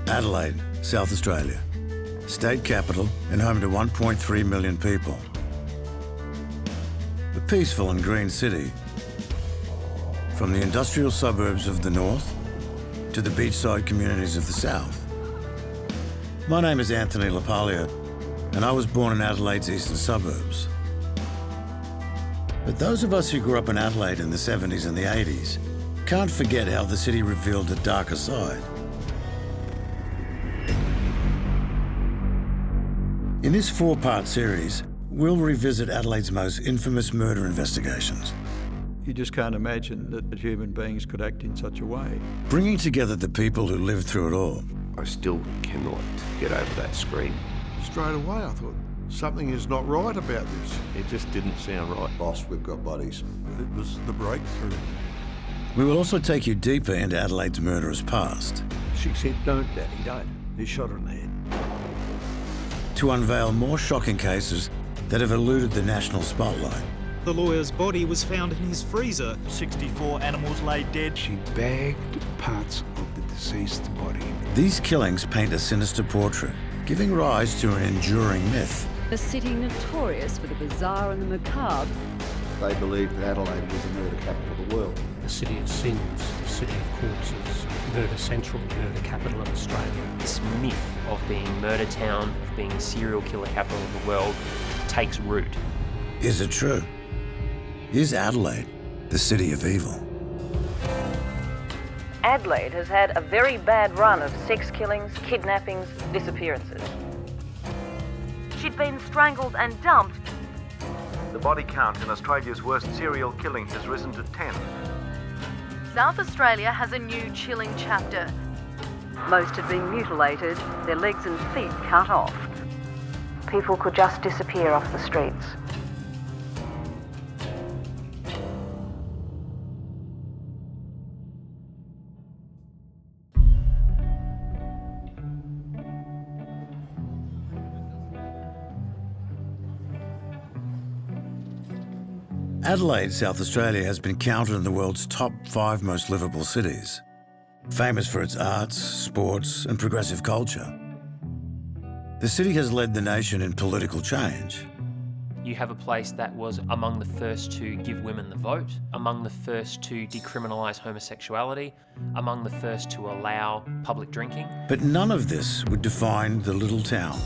Adelaide, South Australia. State capital and home to 1.3 million people. A peaceful and green city. From the industrial suburbs of the north to the beachside communities of the south. My name is Anthony LaPaglia, and I was born in Adelaide's eastern suburbs. But those of us who grew up in Adelaide in the 70s and the 80s can't forget how the city revealed a darker side. In this four-part series, we'll revisit Adelaide's most infamous murder investigations. You just can't imagine that human beings could act in such a way. Bringing together the people who lived through it all. I still cannot get over that scream. Straight away I thought, something is not right about this. It just didn't sound right. Boss, we've got bodies. It was the breakthrough. We will also take you deeper into Adelaide's murderous past. She said, don't, Daddy, don't. He shot her in the head. To unveil more shocking cases that have eluded the national spotlight. The lawyer's body was found in his freezer. 64 animals lay dead. She bagged parts of the deceased body. These killings paint a sinister portrait, giving rise to an enduring myth. A city notorious for the bizarre and the macabre. They believed that Adelaide was the murder capital of the world. The city of sins, the city of corpses, murder central, murder capital of Australia. This myth of being murder town, of being serial killer capital of the world, takes root. Is it true? Is Adelaide the city of evil? Adelaide has had a very bad run of sex killings, kidnappings, disappearances. She'd been strangled and dumped. The body count in Australia's worst serial killing has risen to 10. South Australia has a new chilling chapter. Most had been mutilated, their legs and feet cut off. People could just disappear off the streets. Adelaide, South Australia has been counted in the world's top 5 most livable cities. Famous for its arts, sports and progressive culture. The city has led the nation in political change. You have a place that was among the first to give women the vote, among the first to decriminalise homosexuality, among the first to allow public drinking. But none of this would define the little town.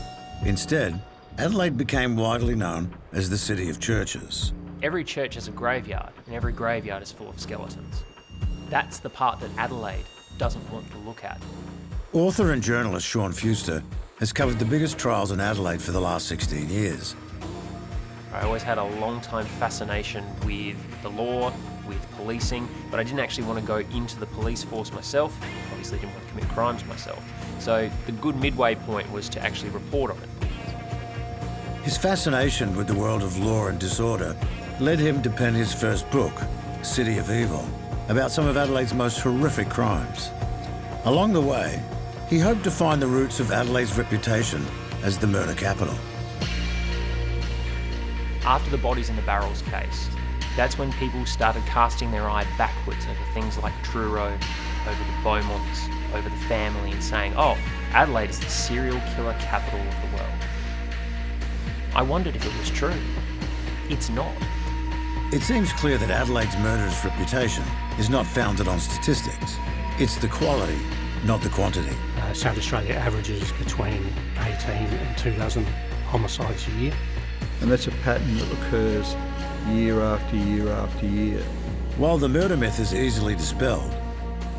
Instead, Adelaide became widely known as the city of churches. Every church has a graveyard, and every graveyard is full of skeletons. That's the part that Adelaide doesn't want to look at. Author and journalist Sean Fuster has covered the biggest trials in Adelaide for the last 16 years. I always had a long-time fascination with the law, with policing, but I didn't actually want to go into the police force myself. Obviously didn't want to commit crimes myself. So the good midway point was to actually report on it. His fascination with the world of law and disorder led him to pen his first book, City of Evil, about some of Adelaide's most horrific crimes. Along the way, he hoped to find the roots of Adelaide's reputation as the murder capital. After the bodies in the barrels case, that's when people started casting their eye backwards over things like Truro, over the Beaumonts, over the family, and saying, oh, Adelaide is the serial killer capital of the world. I wondered if it was true. It's not. It seems clear that Adelaide's murderous reputation is not founded on statistics. It's the quality, not the quantity. South Australia averages between 18 and 2 dozen homicides a year. And that's a pattern that occurs year after year after year. While the murder myth is easily dispelled,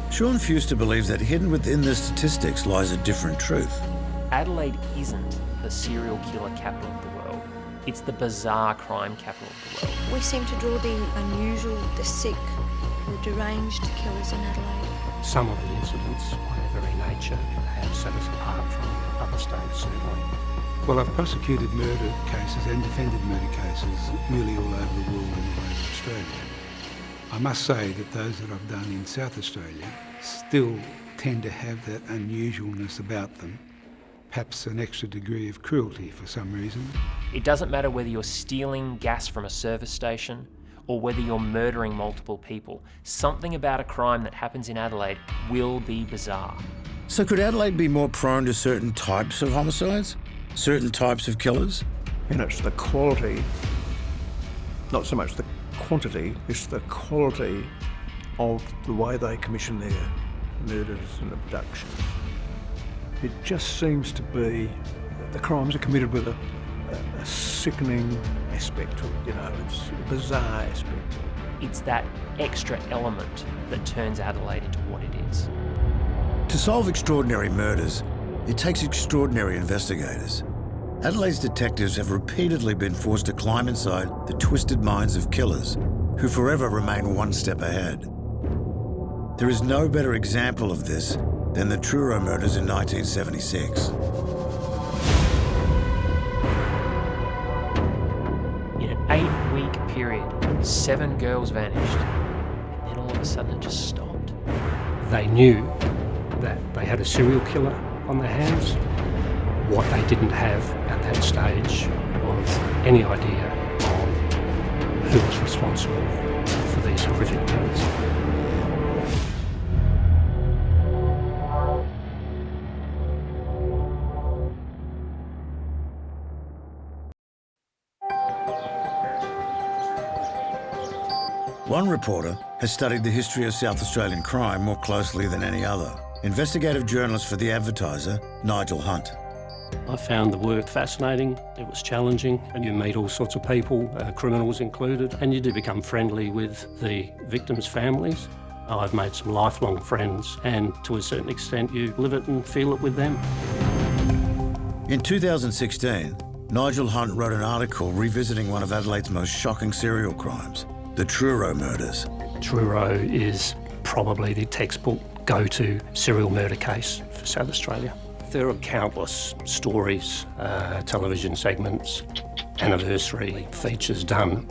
Sean Fuster believes that hidden within the statistics lies a different truth. Adelaide isn't the serial killer capital of the world. It's the bizarre crime capital of the world. We seem to draw the unusual, the sick, or deranged killers in Adelaide. Some of the incidents, by their very nature, have set us apart from other states, certainly. Well, I've prosecuted murder cases and defended murder cases nearly all over the world and all over Australia. I must say that those that I've done in South Australia still tend to have that unusualness about them, perhaps an extra degree of cruelty for some reason. It doesn't matter whether you're stealing gas from a service station or whether you're murdering multiple people. Something about a crime that happens in Adelaide will be bizarre. So could Adelaide be more prone to certain types of homicides? Certain types of killers? And it's the quality, not so much the quantity, it's the quality of the way they commission their murders and abductions. It just seems to be that the crimes are committed with a sickening aspect to it, you know, it's a bizarre aspect. It's that extra element that turns Adelaide into what it is. To solve extraordinary murders, it takes extraordinary investigators. Adelaide's detectives have repeatedly been forced to climb inside the twisted minds of killers who forever remain one step ahead. There is no better example of this than the Truro Murders in 1976. In an 8-week period, 7 girls vanished, and then all of a sudden it just stopped. They knew that they had a serial killer on their hands. What they didn't have at that stage was any idea of who was responsible for these horrific murders. One reporter has studied the history of South Australian crime more closely than any other. Investigative journalist for The Advertiser, Nigel Hunt. I found the work fascinating, it was challenging, and you meet all sorts of people, criminals included, and you do become friendly with the victims' families. I've made some lifelong friends, and to a certain extent you live it and feel it with them. In 2016, Nigel Hunt wrote an article revisiting one of Adelaide's most shocking serial crimes, the Truro Murders. Truro is probably the textbook go-to serial murder case for South Australia. There are countless stories, television segments, anniversary features done.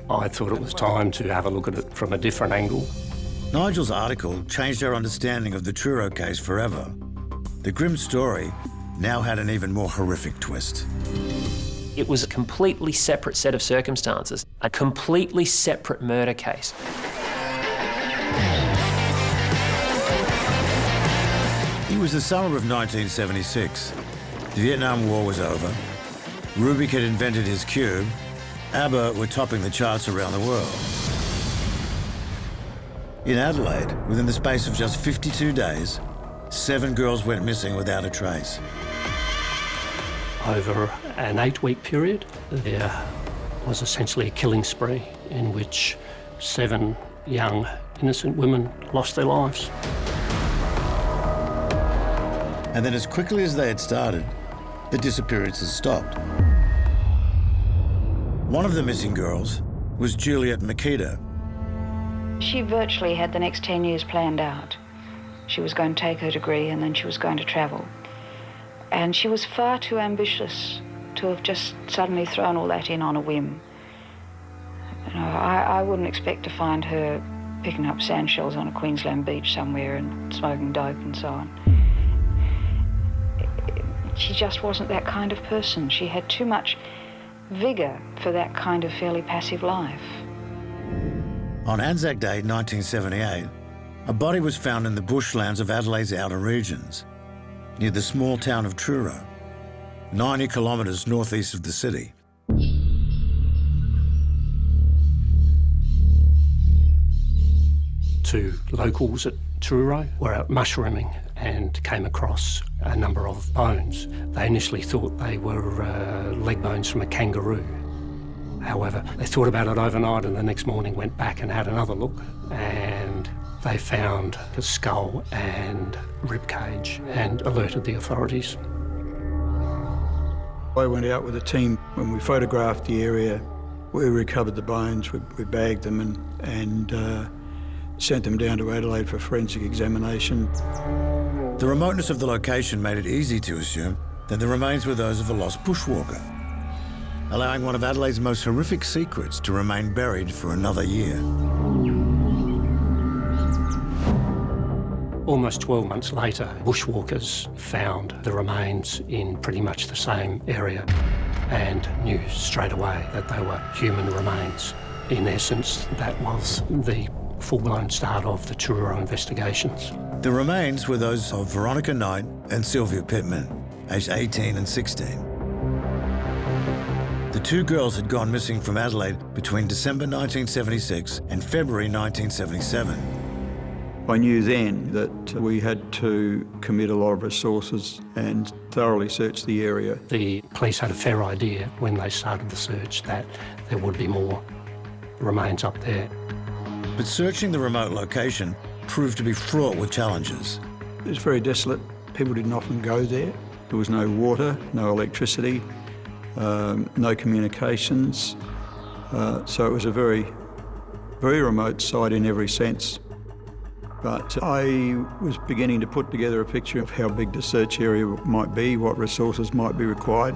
I thought it was time to have a look at it from a different angle. Nigel's article changed our understanding of the Truro case forever. The grim story now had an even more horrific twist. It was a completely separate set of circumstances, a completely separate murder case. It was the summer of 1976. The Vietnam War was over. Rubik had invented his cube. ABBA were topping the charts around the world. In Adelaide, within the space of just 52 days, 7 girls went missing without a trace. Over an 8-week period, there was essentially a killing spree in which 7 young, innocent women lost their lives. And then as quickly as they had started, the disappearances stopped. One of the missing girls was Juliet Makita. She virtually had the next 10 years planned out. She was going to take her degree and then she was going to travel. And she was far too ambitious to have just suddenly thrown all that in on a whim. You know, I wouldn't expect to find her picking up sand shells on a Queensland beach somewhere and smoking dope and so on. She just wasn't that kind of person. She had too much vigour for that kind of fairly passive life. On Anzac Day 1978, a body was found in the bushlands of Adelaide's outer regions, near the small town of Truro, 90 kilometres northeast of the city. Two locals at Truro were out mushrooming and came across a number of bones. They initially thought they were leg bones from a kangaroo. However, they thought about it overnight and the next morning went back and had another look, and they found a skull and rib cage and alerted the authorities. I went out with a team. When we photographed the area, we recovered the bones, we bagged them and sent them down to Adelaide for forensic examination. The remoteness of the location made it easy to assume that the remains were those of a lost bushwalker, allowing one of Adelaide's most horrific secrets to remain buried for another year. Almost 12 months later, bushwalkers found the remains in pretty much the same area and knew straight away that they were human remains. In essence, that was the full-blown start of the Truro investigations. The remains were those of Veronica Knight and Sylvia Pittman, aged 18 and 16. The two girls had gone missing from Adelaide between December 1976 and February 1977. I knew then that we had to commit a lot of resources and thoroughly search the area. The police had a fair idea when they started the search that there would be more remains up there. But searching the remote location proved to be fraught with challenges. It was very desolate. People didn't often go there. There was no water, no electricity, no communications. So it was a very, very remote site in every sense. But I was beginning to put together a picture of how big the search area might be, what resources might be required.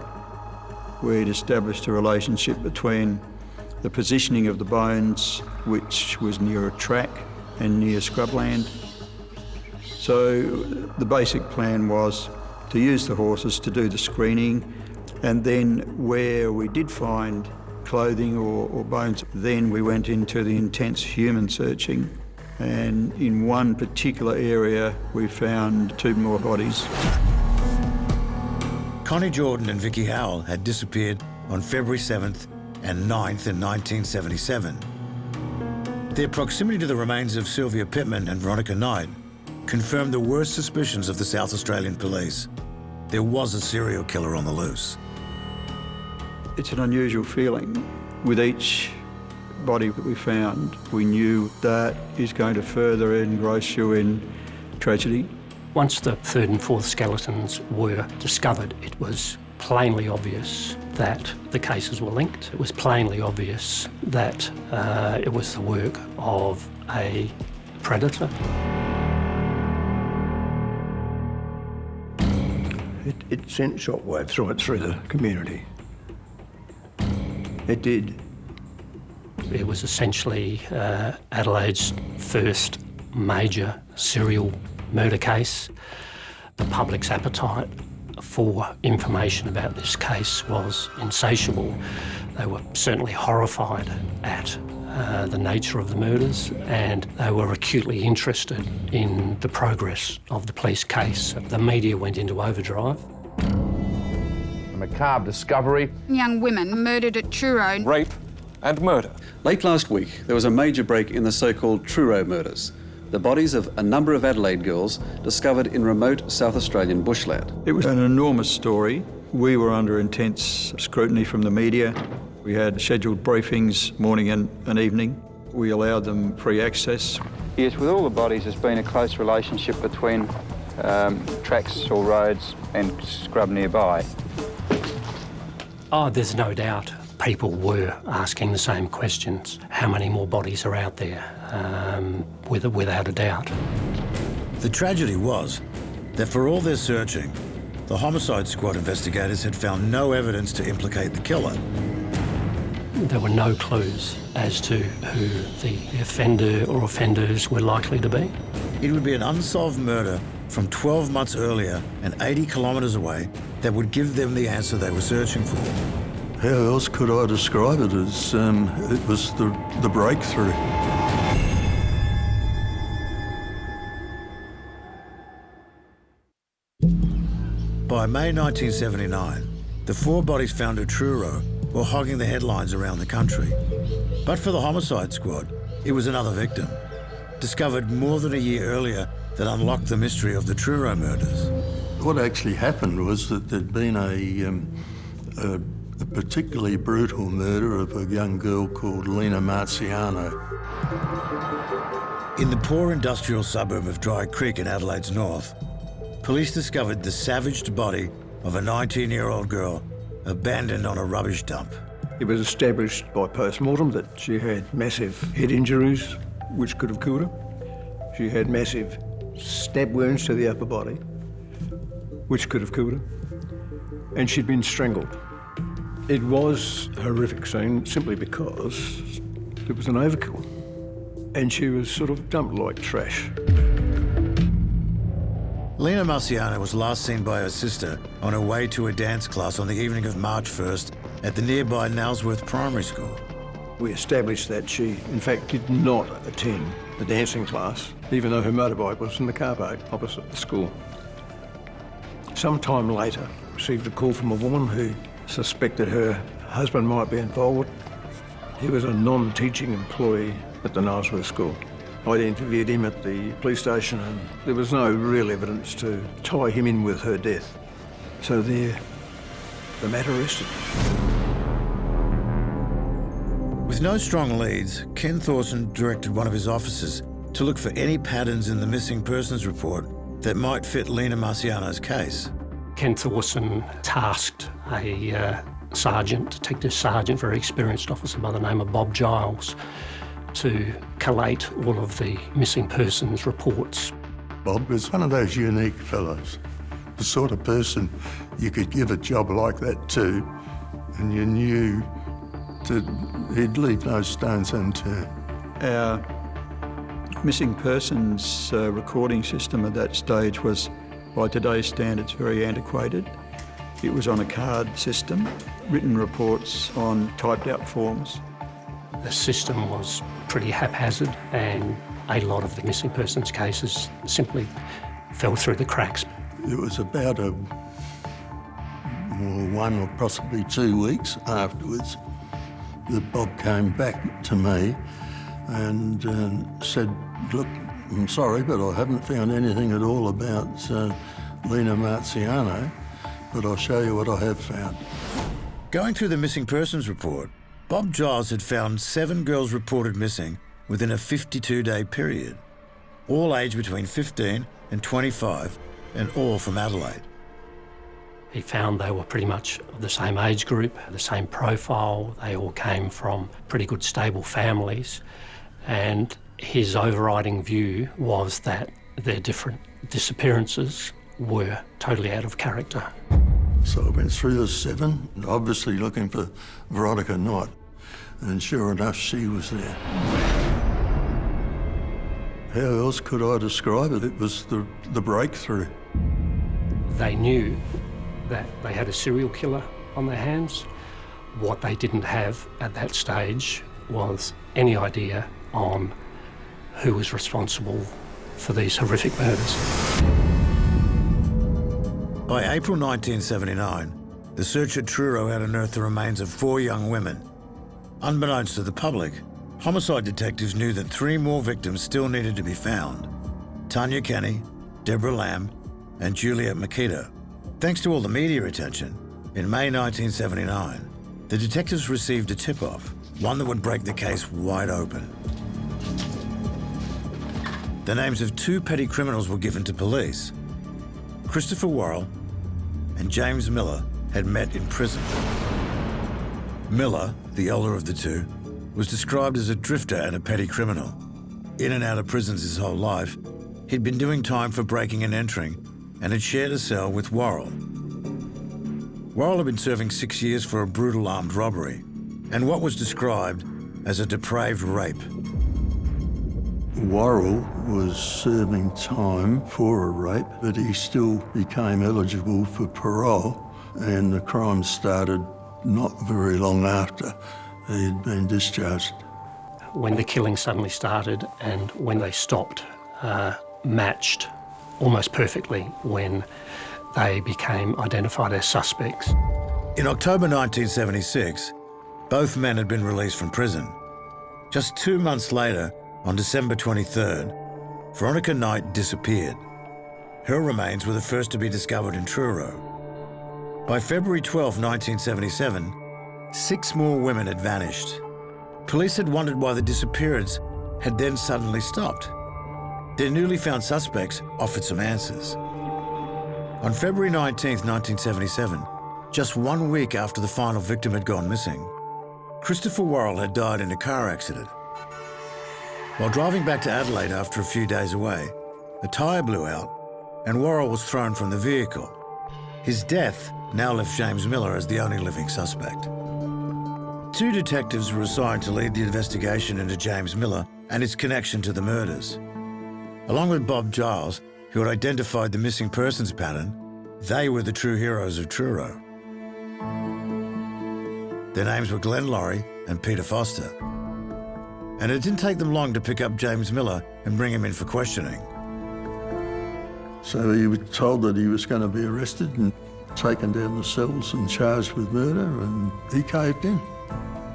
We'd established a relationship between the positioning of the bones, which was near a track and near scrubland. So the basic plan was to use the horses to do the screening, and then where we did find clothing or bones, then we went into the intense human searching. And in one particular area, we found two more bodies. Connie Jordan and Vicky Howell had disappeared on February 7th and 9th in 1977. Their proximity to the remains of Sylvia Pittman and Veronica Knight confirmed the worst suspicions of the South Australian police. There was a serial killer on the loose. It's an unusual feeling. With each body that we found, we knew that is going to further engross you in tragedy. Once the third and fourth skeletons were discovered, it was plainly obvious that the cases were linked. It was plainly obvious that it was the work of a predator. It sent shockwaves right through the community. It did. It was essentially Adelaide's first major serial murder case. The public's appetite for information about this case was insatiable. They were certainly horrified at the nature of the murders, and they were acutely interested in the progress of the police case. The media went into overdrive. A macabre discovery. Young women murdered at Truro. Rape and murder. Late last week, there was a major break in the so-called Truro Murders, the bodies of a number of Adelaide girls discovered in remote South Australian bushland. It was an enormous story. We were under intense scrutiny from the media. We had scheduled briefings morning and evening. We allowed them free access. Yes, with all the bodies, there's been a close relationship between tracks or roads and scrub nearby. Oh, there's no doubt people were asking the same questions. How many more bodies are out there? Without a doubt. The tragedy was that for all their searching, the homicide squad investigators had found no evidence to implicate the killer. There were no clues as to who the offender or offenders were likely to be. It would be an unsolved murder from 12 months earlier and 80 kilometres away that would give them the answer they were searching for. How else could I describe it as it was the breakthrough. By May 1979, the four bodies found at Truro were hogging the headlines around the country. But for the homicide squad, it was another victim, discovered more than a year earlier, that unlocked the mystery of the Truro murders. What actually happened was that there'd been a particularly brutal murder of a young girl called Lena Marciano. In the poor industrial suburb of Dry Creek in Adelaide's north, police discovered the savaged body of a 19-year-old girl abandoned on a rubbish dump. It was established by post-mortem that she had massive head injuries, which could have killed her. She had massive stab wounds to the upper body, which could have killed her. And she'd been strangled. It was a horrific scene simply because it was an overkill. And she was sort of dumped like trash. Lena Marciano was last seen by her sister on her way to a dance class on the evening of March 1st at the nearby Nowsworth Primary School. We established that she, in fact, did not attend the dancing class, even though her motorbike was in the car park opposite the school. Some time later, received a call from a woman who suspected her husband might be involved. He was a non-teaching employee at the Nailsworth School. I'd interviewed him at the police station and there was no real evidence to tie him in with her death. So there, the matter rested. With no strong leads, Ken Thorson directed one of his officers to look for any patterns in the missing persons report that might fit Lena Marciano's case. Ken Thorson tasked a detective sergeant, very experienced officer by the name of Bob Giles, to collate all of the missing persons reports. Bob was one of those unique fellows, the sort of person you could give a job like that to, and you knew that he'd leave no stones unturned. Our missing persons recording system at that stage was, by today's standards, very antiquated. It was on a card system, written reports on typed out forms. The system was pretty haphazard and a lot of the missing persons cases simply fell through the cracks. It was about 1 or possibly 2 weeks afterwards that Bob came back to me and said, look, I'm sorry, but I haven't found anything at all about Lena Marciano, but I'll show you what I have found. Going through the missing persons report, Bob Giles had found 7 girls reported missing within a 52-day period, all aged between 15 and 25, and all from Adelaide. He found they were pretty much of the same age group, the same profile. They all came from pretty good, stable families. And his overriding view was that their different disappearances were totally out of character. So I went through the 7, obviously looking for Veronica Knight, and sure enough, she was there. How else could I describe it? It was the breakthrough. They knew that they had a serial killer on their hands. What they didn't have at that stage was any idea on who was responsible for these horrific murders. By April 1979, the search at Truro had unearthed the remains of 4 young women. Unbeknownst to the public, homicide detectives knew that 3 more victims still needed to be found: Tanya Kenny, Deborah Lamb, and Juliet Makita. Thanks to all the media attention, in May 1979, the detectives received a tip-off, one that would break the case wide open. The names of 2 petty criminals were given to police. Christopher Worrell and James Miller had met in prison. Miller, the elder of the 2, was described as a drifter and a petty criminal. In and out of prisons his whole life, he'd been doing time for breaking and entering and had shared a cell with Worrell. Worrell had been serving 6 years for a brutal armed robbery and what was described as a depraved rape. Worrell was serving time for a rape, but he still became eligible for parole, and the crime started not very long after he had been discharged. When the killing suddenly started and when they stopped matched almost perfectly when they became identified as suspects. In October 1976, both men had been released from prison. Just 2 months later, on December 23rd, Veronica Knight disappeared. Her remains were the first to be discovered in Truro. By February 12, 1977, 6 more women had vanished. Police had wondered why the disappearance had then suddenly stopped. Their newly found suspects offered some answers. On February 19, 1977, just 1 week after the final victim had gone missing, Christopher Worrell had died in a car accident. While driving back to Adelaide after a few days away, a tyre blew out and Worrell was thrown from the vehicle. His death now left James Miller as the only living suspect. 2 detectives were assigned to lead the investigation into James Miller and his connection to the murders. Along with Bob Giles, who had identified the missing persons pattern, they were the true heroes of Truro. Their names were Glenn Laurie and Peter Foster. And it didn't take them long to pick up James Miller and bring him in for questioning. So he was told that he was going to be arrested and taken down the cells and charged with murder, and he caved in.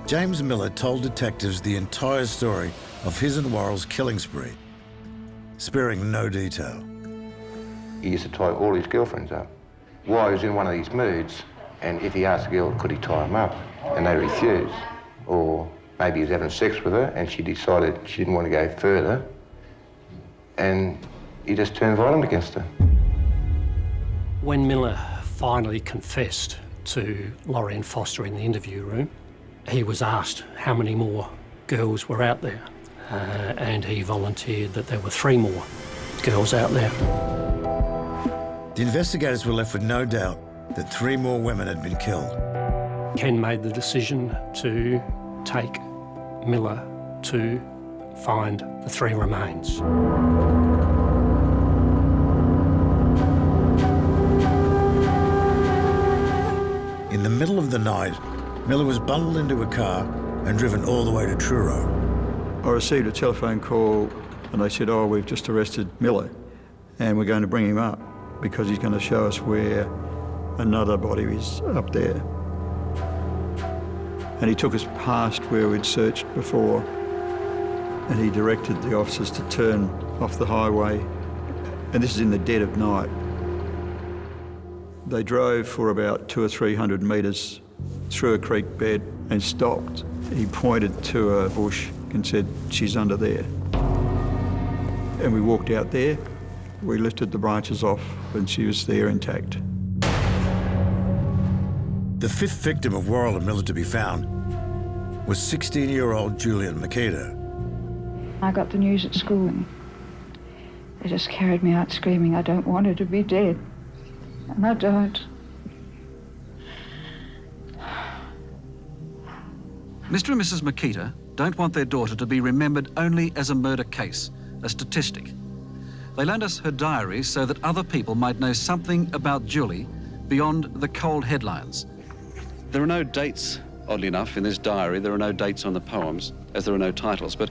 James Miller told detectives the entire story of his and Worrell's killing spree, sparing no detail. He used to tie all his girlfriends up. While he was in one of these moods, and if he asked a girl, could he tie them up, and they refused. Or maybe he was having sex with her and she decided she didn't want to go further, and he just turned violent against her. When Miller finally confessed to Laurie and Foster in the interview room, he was asked how many more girls were out there, and he volunteered that there were 3 more girls out there. The investigators were left with no doubt that 3 more women had been killed. Ken made the decision to take Miller to find the 3 remains. In the middle of the night, Miller was bundled into a car and driven all the way to Truro. I received a telephone call and they said, oh, we've just arrested Miller and we're going to bring him up because he's going to show us where another body is up there. And he took us past where we'd searched before, and he directed the officers to turn off the highway, and this is in the dead of night. They drove for about 200 or 300 metres through a creek bed and stopped. He pointed to a bush and said, she's under there. And we walked out there, we lifted the branches off, and she was there intact. The 5th victim of Worrell and Miller to be found was 16-year-old Julian Makita. I got the news at school and they just carried me out screaming, I don't want her to be dead. And I don't. Mr. and Mrs. Makita don't want their daughter to be remembered only as a murder case, a statistic. They lent us her diary so that other people might know something about Julie beyond the cold headlines. There are no dates, oddly enough, in this diary. There are no dates on the poems, as there are no titles. But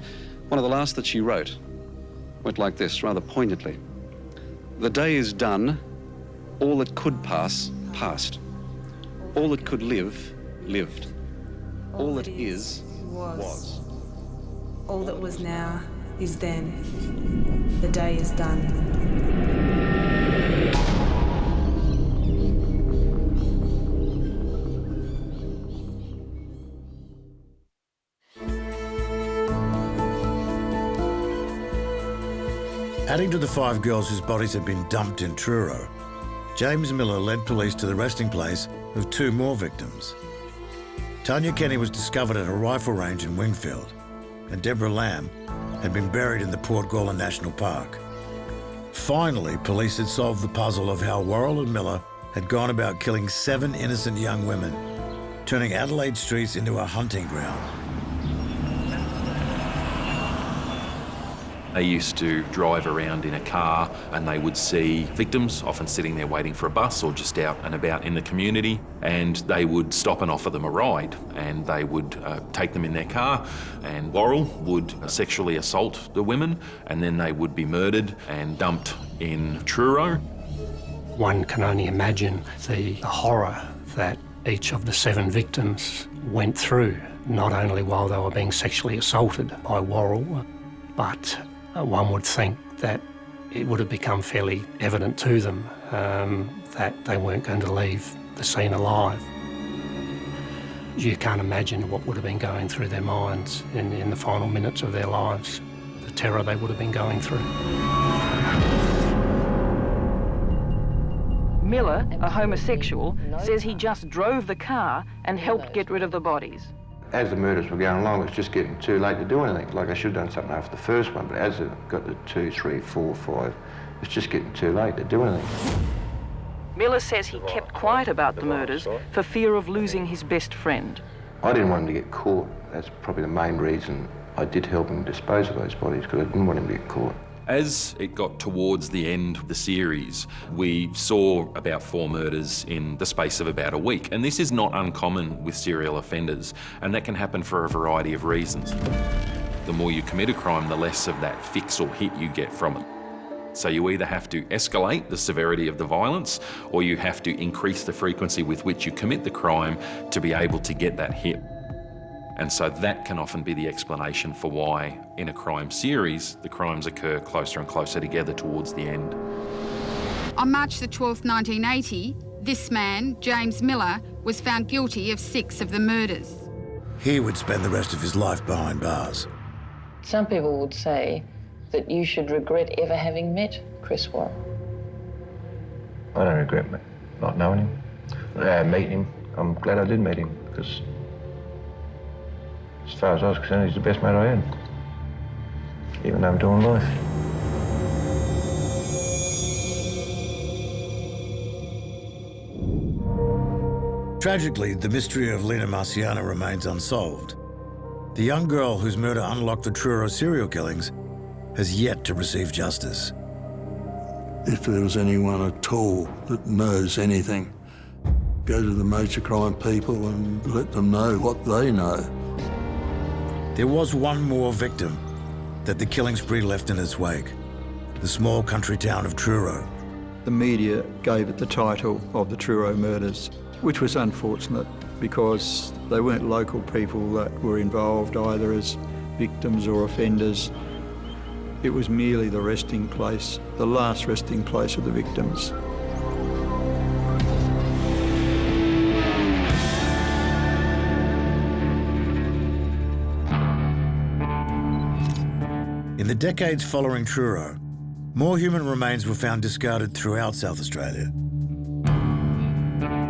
one of the last that she wrote went like this, rather poignantly. The day is done. All that could pass, passed. All that could live, lived. All that is, was. All that was now is then. The day is done. Adding to the 5 girls whose bodies had been dumped in Truro, James Miller led police to the resting place of 2 more victims. Tanya Kenny was discovered at a rifle range in Wingfield, and Deborah Lamb had been buried in the Port Gawler National Park. Finally, police had solved the puzzle of how Worrell and Miller had gone about killing 7 innocent young women, turning Adelaide streets into a hunting ground. They used to drive around in a car and they would see victims, often sitting there waiting for a bus or just out and about in the community, and they would stop and offer them a ride, and they would take them in their car, and Worrell would sexually assault the women, and then they would be murdered and dumped in Truro. One can only imagine the horror that each of the 7 victims went through, not only while they were being sexually assaulted by Worrell, but one would think that it would have become fairly evident to them that they weren't going to leave the scene alive. You can't imagine what would have been going through their minds in the final minutes of their lives, the terror they would have been going through. Miller, a homosexual, says he just drove the car and helped get rid of the bodies. As the murders were going along, it's just getting too late to do anything. Like, I should have done something after the first one, but as it got to 2, 3, 4, 5, it's just getting too late to do anything. Miller says he kept quiet about the murders for fear of losing his best friend. I didn't want him to get caught. That's probably the main reason I did help him dispose of those bodies, because I didn't want him to get caught. As it got towards the end of the series, we saw about 4 murders in the space of about a week. And this is not uncommon with serial offenders, and that can happen for a variety of reasons. The more you commit a crime, the less of that fix or hit you get from it. So you either have to escalate the severity of the violence, or you have to increase the frequency with which you commit the crime to be able to get that hit. And so that can often be the explanation for why, in a crime series, the crimes occur closer and closer together towards the end. On March the 12th, 1980, this man, James Miller, was found guilty of 6 of the murders. He would spend the rest of his life behind bars. Some people would say that you should regret ever having met Chris Warren. I don't regret not knowing him, meeting him. I'm glad I did meet him, because as far as I was concerned, he's the best mate I had, even though I'm doing life. Tragically, the mystery of Lena Marciano remains unsolved. The young girl whose murder unlocked the Truro serial killings has yet to receive justice. If there was anyone at all that knows anything, go to the major crime people and let them know what they know. There was one more victim that the killing spree left in its wake, the small country town of Truro. The media gave it the title of the Truro Murders, which was unfortunate because they weren't local people that were involved either as victims or offenders. It was merely the resting place, the last resting place of the victims. In the decades following Truro, more human remains were found discarded throughout South Australia.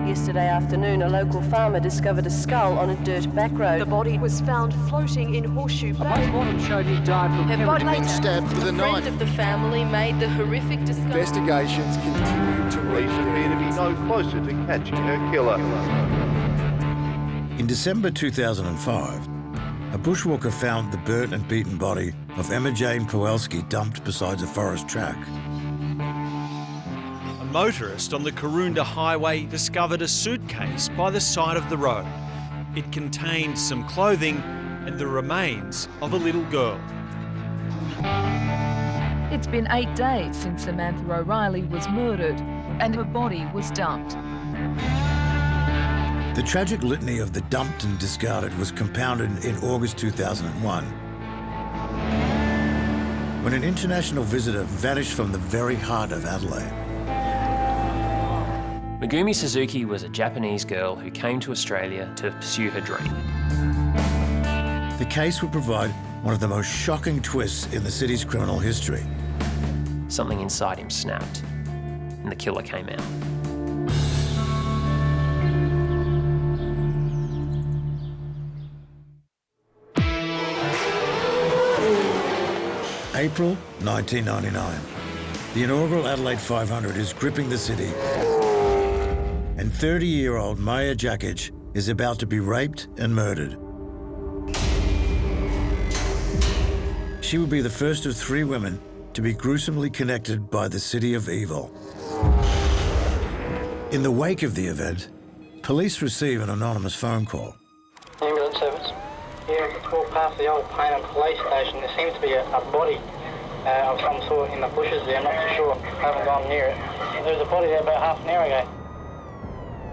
Yesterday afternoon, a local farmer discovered a skull on a dirt back road. The body was found floating in Horseshoe Bay. A postmortem showed he died from Her body hemorrhage. been stabbed with a knife. A friend of the family made the horrific discovery. Investigations continue to police appear to be no closer to catching her killer. In December 2005, a bushwalker found the burnt and beaten body of Emma Jane Pawelski dumped beside a forest track. A motorist on the Karoonda Highway discovered a suitcase by the side of the road. It contained some clothing and the remains of a little girl. It's been 8 days since Samantha O'Reilly was murdered and her body was dumped. The tragic litany of the dumped and discarded was compounded in August 2001, when an international visitor vanished from the very heart of Adelaide. Megumi Suzuki was a Japanese girl who came to Australia to pursue her dream. The case would provide one of the most shocking twists in the city's criminal history. Something inside him snapped, and the killer came out. April 1999. The inaugural Adelaide 500 is gripping the city, and 30-year-old Maya Jakic is about to be raped and murdered. She will be the first of 3 women to be gruesomely connected by the city of evil. In the wake of the event, police receive an anonymous phone call. Ambulance service. Yeah, I walked past the old Paynham police station. There seems to be a body of some sort in the bushes there. I'm not too sure. I haven't gone near it. There was a body there about half an hour ago.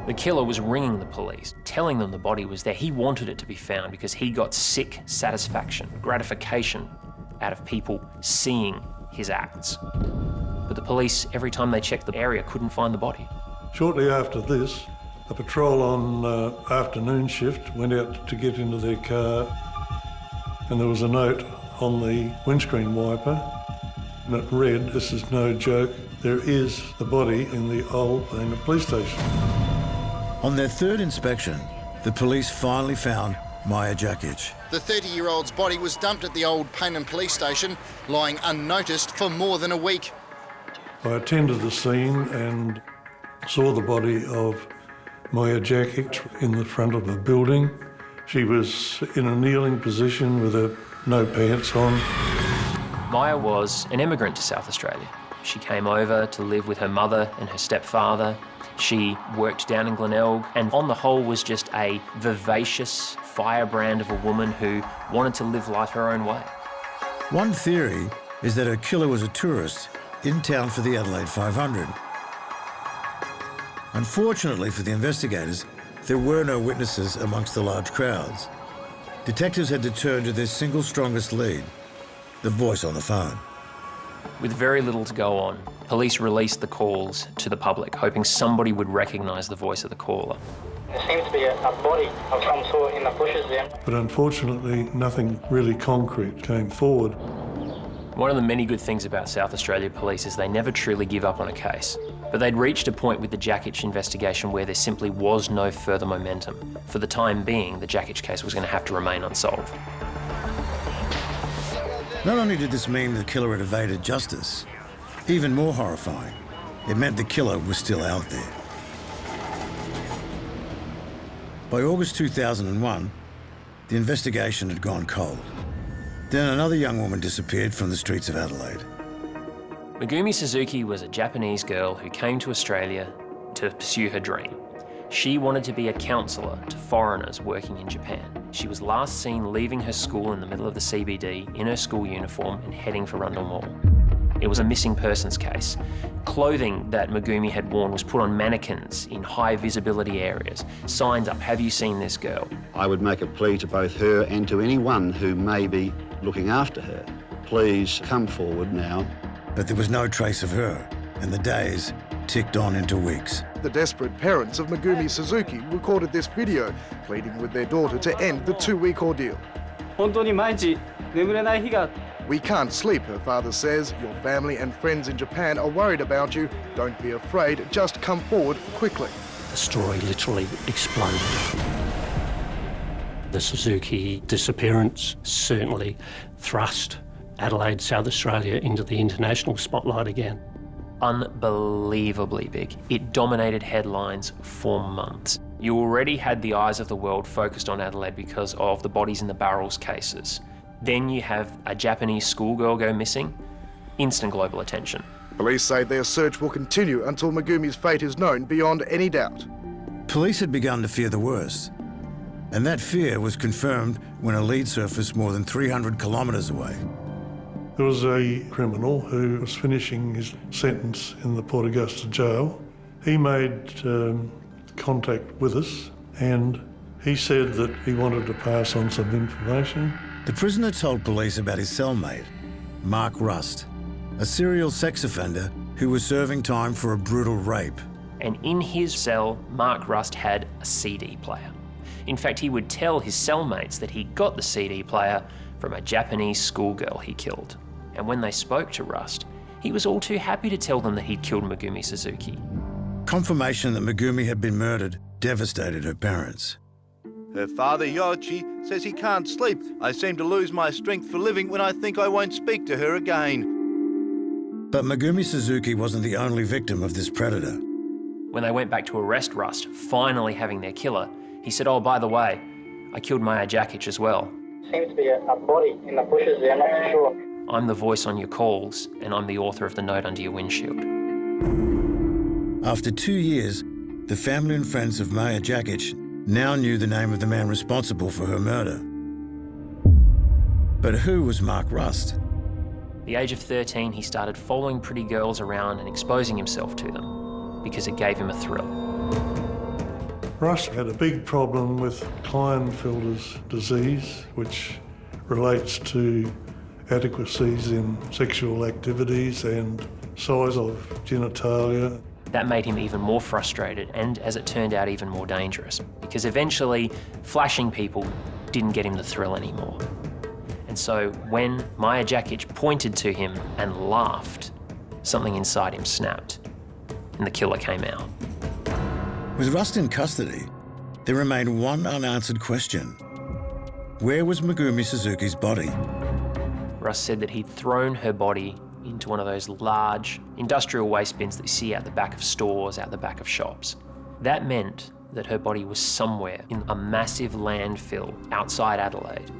The killer was ringing the police, telling them the body was there. He wanted it to be found because he got sick satisfaction, gratification out of people seeing his acts. But the police, every time they checked the area, couldn't find the body. Shortly after this, a patrol on afternoon shift went out to get into their car, and there was a note on the windscreen wiper, and it read, "This is no joke, there is the body in the old Paynham police station." On their third inspection, the police finally found Maya Jakic. The 30-year-old's body was dumped at the old Paynham police station, lying unnoticed for more than a week. I attended the scene and saw the body of Maya Jakic in the front of a building. She was in a kneeling position with no pants on. Maya was an immigrant to South Australia. She came over to live with her mother and her stepfather. She worked down in Glenelg and on the whole was just a vivacious firebrand of a woman who wanted to live life her own way. One theory is that her killer was a tourist in town for the Adelaide 500. Unfortunately for the investigators, there were no witnesses amongst the large crowds. Detectives had to turn to their single strongest lead, the voice on the phone. With very little to go on, police released the calls to the public, hoping somebody would recognise the voice of the caller. There seems to be a body of some sort in the bushes there. But unfortunately, nothing really concrete came forward. One of the many good things about South Australia Police is they never truly give up on a case. But they'd reached a point with the Jakic investigation where there simply was no further momentum. For the time being, the Jakic case was going to have to remain unsolved. Not only did this mean the killer had evaded justice, even more horrifying, it meant the killer was still out there. By August 2001, the investigation had gone cold. Then another young woman disappeared from the streets of Adelaide. Megumi Suzuki was a Japanese girl who came to Australia to pursue her dream. She wanted to be a counsellor to foreigners working in Japan. She was last seen leaving her school in the middle of the CBD in her school uniform and heading for Rundle Mall. It was a missing persons case. Clothing that Megumi had worn was put on mannequins in high visibility areas. Signs up, "Have you seen this girl?" I would make a plea to both her and to anyone who may be looking after her. Please come forward now. But there was no trace of her, and the days ticked on into weeks. The desperate parents of Megumi Suzuki recorded this video, pleading with their daughter to end the 2-week ordeal. We can't sleep, her father says. Your family and friends in Japan are worried about you. Don't be afraid, just come forward quickly. The story literally exploded. The Suzuki disappearance certainly thrust Adelaide, South Australia into the international spotlight again. Unbelievably big. It dominated headlines for months. You already had the eyes of the world focused on Adelaide because of the bodies in the barrels cases. Then you have a Japanese schoolgirl go missing. Instant global attention. Police say their search will continue until Megumi's fate is known beyond any doubt. Police had begun to fear the worst. And that fear was confirmed when a lead surfaced more than 300 kilometres away. There was a criminal who was finishing his sentence in the Port Augusta jail. He made contact with us and he said that he wanted to pass on some information. The prisoner told police about his cellmate, Mark Rust, a serial sex offender who was serving time for a brutal rape. And in his cell, Mark Rust had a CD player. In fact, he would tell his cellmates that he got the CD player from a Japanese schoolgirl he killed. And when they spoke to Rust, he was all too happy to tell them that he'd killed Megumi Suzuki. Confirmation that Megumi had been murdered devastated her parents. Her father, Yoichi, says he can't sleep. I seem to lose my strength for living when I think I won't speak to her again. But Megumi Suzuki wasn't the only victim of this predator. When they went back to arrest Rust, finally having their killer, he said, "Oh, by the way, I killed Maya Jakic as well. Seems to be a body in the bushes there, I'm not too sure. I'm the voice on your calls, and I'm the author of the note under your windshield." After 2 years, the family and friends of Maya Jakic now knew the name of the man responsible for her murder. But who was Mark Rust? At the age of 13, he started following pretty girls around and exposing himself to them because it gave him a thrill. Rust had a big problem with Klinefelter's disease, which relates to adequacies in sexual activities and size of genitalia. That made him even more frustrated and, as it turned out, even more dangerous, because eventually flashing people didn't get him the thrill anymore. And so when Maya Jakic pointed to him and laughed, something inside him snapped and the killer came out. With Rust in custody, there remained one unanswered question. Where was Megumi Suzuki's body? Rust said that he'd thrown her body into one of those large industrial waste bins that you see out the back of stores, out the back of shops. That meant that her body was somewhere in a massive landfill outside Adelaide.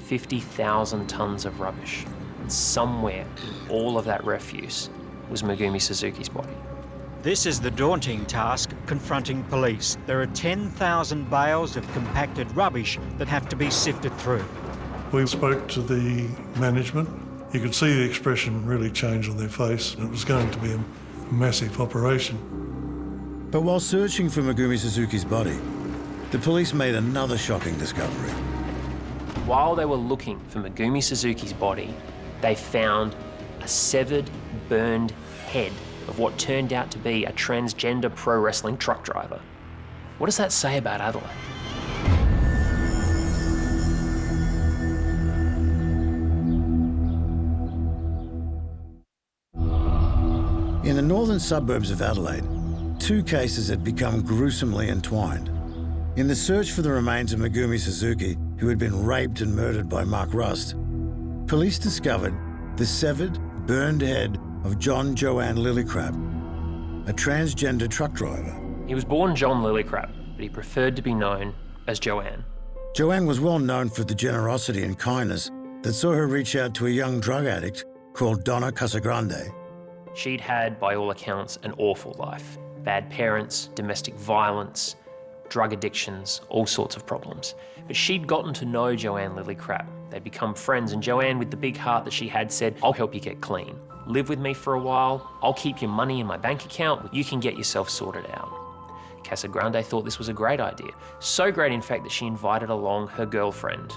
50,000 tonnes of rubbish. And somewhere in all of that refuse was Megumi Suzuki's body. This is the daunting task confronting police. There are 10,000 bales of compacted rubbish that have to be sifted through. We spoke to the management. You could see the expression really change on their face. It was going to be a massive operation. But while searching for Megumi Suzuki's body, the police made another shocking discovery. While they were looking for Megumi Suzuki's body, they found a severed, burned head of what turned out to be a transgender pro wrestling truck driver. What does that say about Adelaide? In the northern suburbs of Adelaide, 2 cases had become gruesomely entwined. In the search for the remains of Megumi Suzuki, who had been raped and murdered by Erin Rust, police discovered the severed, burned head of John Joanne Lillicrap, a transgender truck driver. He was born John Lillicrap, but he preferred to be known as Joanne. Joanne was well known for the generosity and kindness that saw her reach out to a young drug addict called Donna Casagrande. She'd had, by all accounts, an awful life. Bad parents, domestic violence, drug addictions, all sorts of problems. But she'd gotten to know Joanne Lillicrap. They'd become friends, and Joanne, with the big heart that she had, said, "I'll help you get clean. Live with me for a while. I'll keep your money in my bank account. You can get yourself sorted out." Casagrande thought this was a great idea. So great, in fact, that she invited along her girlfriend,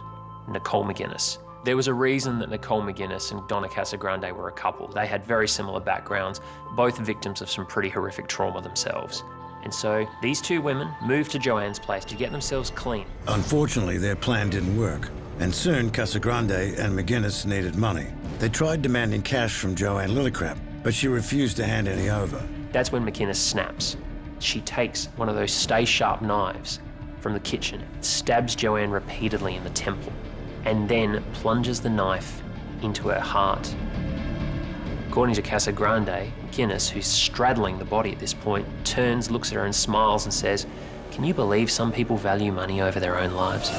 Nicole McGuinness. There was a reason that Nicole McGuinness and Donna Casagrande were a couple. They had very similar backgrounds, both victims of some pretty horrific trauma themselves. And so these 2 women moved to Joanne's place to get themselves clean. Unfortunately, their plan didn't work, and soon Casagrande and McGuinness needed money. They tried demanding cash from Joanne Lillicrap, but she refused to hand any over. That's when McGuinness snaps. She takes one of those stay-sharp knives from the kitchen, stabs Joanne repeatedly in the temple, and then plunges the knife into her heart. According to Casagrande, McGuinness, who's straddling the body at this point, turns, looks at her and smiles and says, "Can you believe some people value money over their own lives?"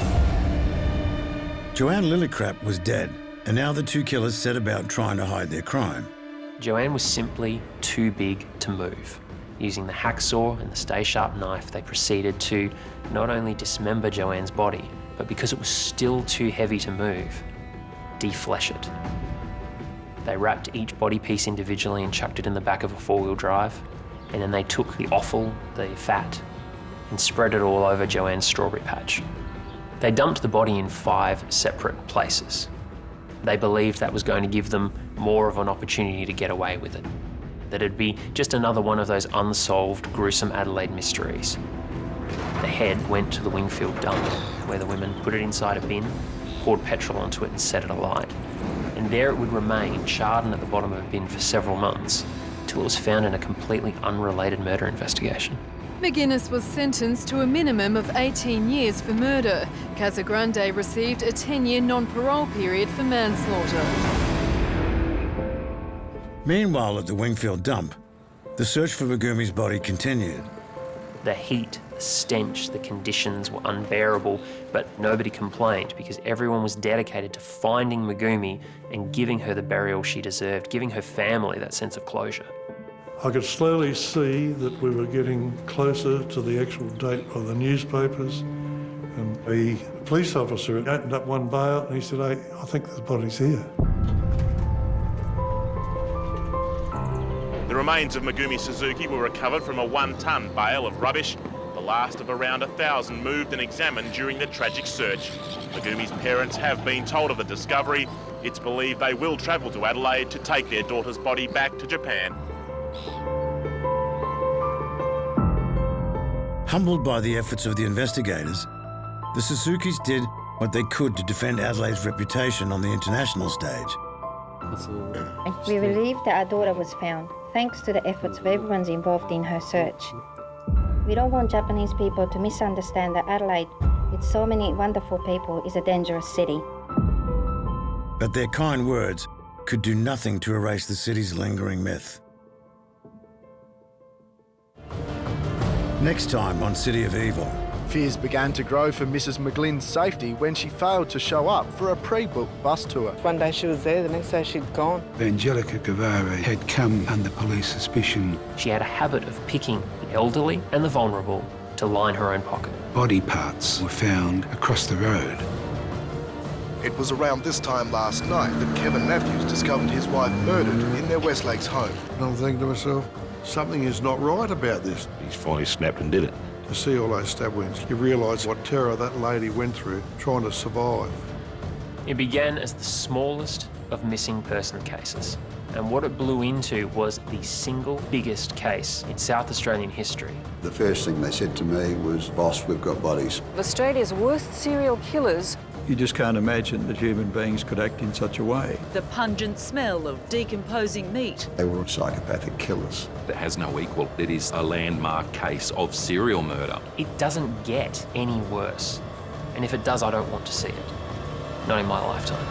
Joanne Lillicrap was dead, and now the 2 killers set about trying to hide their crime. Joanne was simply too big to move. Using the hacksaw and the stay-sharp knife, they proceeded to not only dismember Joanne's body, but because it was still too heavy to move, deflesh it. They wrapped each body piece individually and chucked it in the back of a 4-wheel drive, and then they took the offal, the fat, and spread it all over Joanne's strawberry patch. They dumped the body in 5 separate places. They believed that was going to give them more of an opportunity to get away with it, that it'd be just another one of those unsolved, gruesome Adelaide mysteries. The head went to the Wingfield dump, where the women put it inside a bin, poured petrol onto it and set it alight. And there it would remain, charred at the bottom of a bin for several months, till it was found in a completely unrelated murder investigation. McGuinness was sentenced to a minimum of 18 years for murder. Casagrande received a 10-year non-parole period for manslaughter. Meanwhile, at the Wingfield dump, the search for Megumi's body continued. The heat, the stench, the conditions were unbearable, but nobody complained because everyone was dedicated to finding Megumi and giving her the burial she deserved, giving her family that sense of closure. I could slowly see that we were getting closer to the actual date by the newspapers, and the police officer opened up one bale and he said, "Hey, I think the body's here." The remains of Megumi Suzuki were recovered from a 1-ton bale of rubbish, the last of around 1,000 moved and examined during the tragic search. Megumi's parents have been told of the discovery. It's believed they will travel to Adelaide to take their daughter's body back to Japan. Humbled by the efforts of the investigators, the Suzukis did what they could to defend Adelaide's reputation on the international stage. We believe that our daughter was found, thanks to the efforts of everyone involved in her search. We don't want Japanese people to misunderstand that Adelaide, with so many wonderful people, is a dangerous city. But their kind words could do nothing to erase the city's lingering myth. Next time on City of Evil, Fears began to grow for Mrs. McGlynn's safety when she failed to show up for a pre-booked bus tour. One day she was there, the next day she'd gone. Angelica Guevara had come under police suspicion. She had a habit of picking the elderly and the vulnerable to line her own pocket. Body parts were found across the road. It was around this time last night that Kevin Matthews discovered his wife murdered in their West Lakes home. And I'm thinking to myself, something is not right about this. He's finally snapped and did it. To see all those stab wounds, you realise what terror that lady went through trying to survive. It began as the smallest of missing person cases, and what it blew into was the single biggest case in South Australian history. The first thing they said to me was, "Boss, we've got bodies." Australia's worst serial killers. You just can't imagine that human beings could act in such a way. The pungent smell of decomposing meat. They were psychopathic killers. It has no equal. It is a landmark case of serial murder. It doesn't get any worse, and if it does, I don't want to see it. Not in my lifetime.